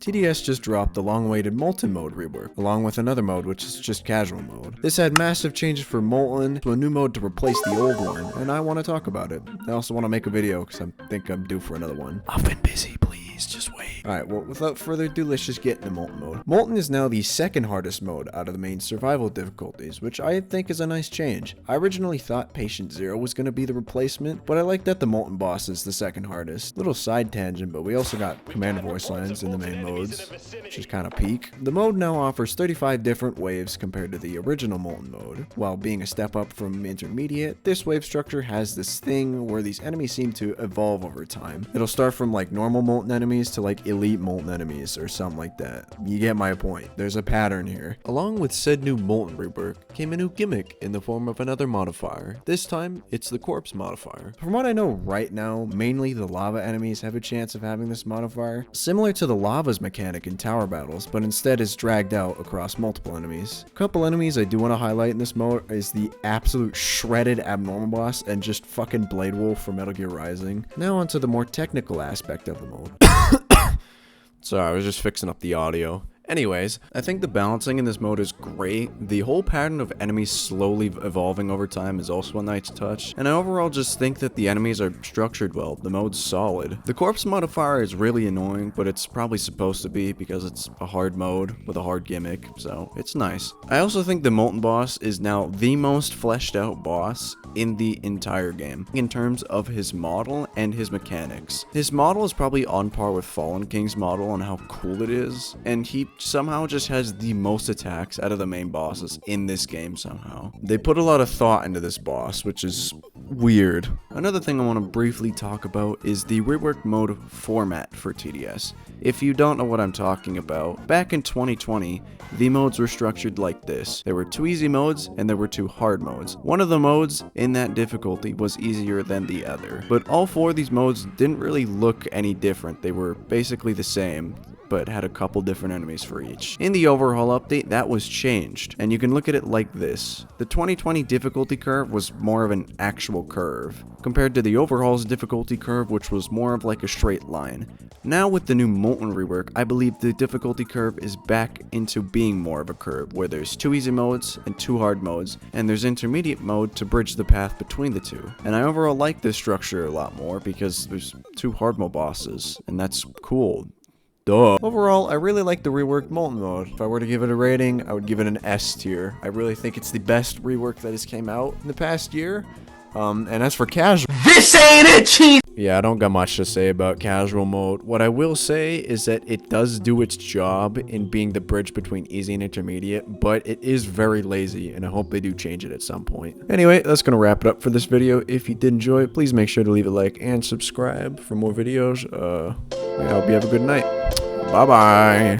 TDS just dropped the long-awaited Molten mode rework, along with another mode which is just casual mode. This had massive changes for Molten to a new mode to replace the old one, and I want to talk about it. I also want to make a video because I think I'm due for another one. I've been busy, please, just wait. Alright, well, without further ado, let's just get into Molten mode. Molten is now the second hardest mode out of the main survival difficulties, which I think is a nice change. I originally thought Patient Zero was going to be the replacement, but I like that the Molten boss is the second hardest. Little side tangent, but we also got Commander voice lines in the main modes, which is kind of peak. The mode now offers 35 different waves compared to the original Molten mode. While being a step up from Intermediate, this wave structure has this thing where these enemies seem to evolve over time. It'll start from like normal Molten enemies to like elite Molten enemies or something like that. You get my point. There's a pattern here. Along with said new Molten rework came a new gimmick in the form of another modifier. This time, it's the corpse modifier. From what I know right now, mainly the lava enemies have a chance of having this modifier, similar to the lava's mechanic in tower battles, but instead is dragged out across multiple enemies. A couple enemies I do want to highlight in this mode is the absolute shredded abnormal boss and just fucking Blade Wolf from Metal Gear Rising. Now onto the more technical aspect of the mode. Sorry, I was just fixing up the audio. Anyways, I think the balancing in this mode is great. The whole pattern of enemies slowly evolving over time is also a nice touch, and I overall just think that the enemies are structured well. The mode's solid. The corpse modifier is really annoying, but it's probably supposed to be because it's a hard mode with a hard gimmick, so it's nice. I also think the Molten boss is now the most fleshed out boss in the entire game in terms of his model and his mechanics. His model is probably on par with Fallen King's model on how cool it is, and he somehow just has the most attacks out of the main bosses in this game somehow. They put a lot of thought into this boss, which is weird. Another thing I want to briefly talk about is the rework mode format for TDS. If you don't know what I'm talking about, back in 2020, the modes were structured like this. There were 2 easy modes and there were 2 hard modes. One of the modes in that difficulty was easier than the other, but all 4 of these modes didn't really look any different. They were basically the same, but had a couple different enemies for each. In the overhaul update, that was changed, and you can look at it like this. The 2020 difficulty curve was more of an actual curve, compared to the overhaul's difficulty curve, which was more of like a straight line. Now with the new Molten rework, I believe the difficulty curve is back into being more of a curve, where there's 2 easy modes and 2 hard modes, and there's intermediate mode to bridge the path between the 2. And I overall like this structure a lot more because there's 2 hard mode bosses, and that's cool. Duh. Overall, I really like the reworked Molten mode. If I were to give it a rating, I would give it an S tier. I really think it's the best rework that has came out in the past year. And as for casual, this ain't it, cheese! Yeah, I don't got much to say about casual mode. What I will say is that it does do its job in being the bridge between easy and intermediate, but it is very lazy, and I hope they do change it at some point. Anyway, that's gonna wrap it up for this video. If you did enjoy it, please make sure to leave a like and subscribe for more videos. I hope you have a good night. Bye-bye.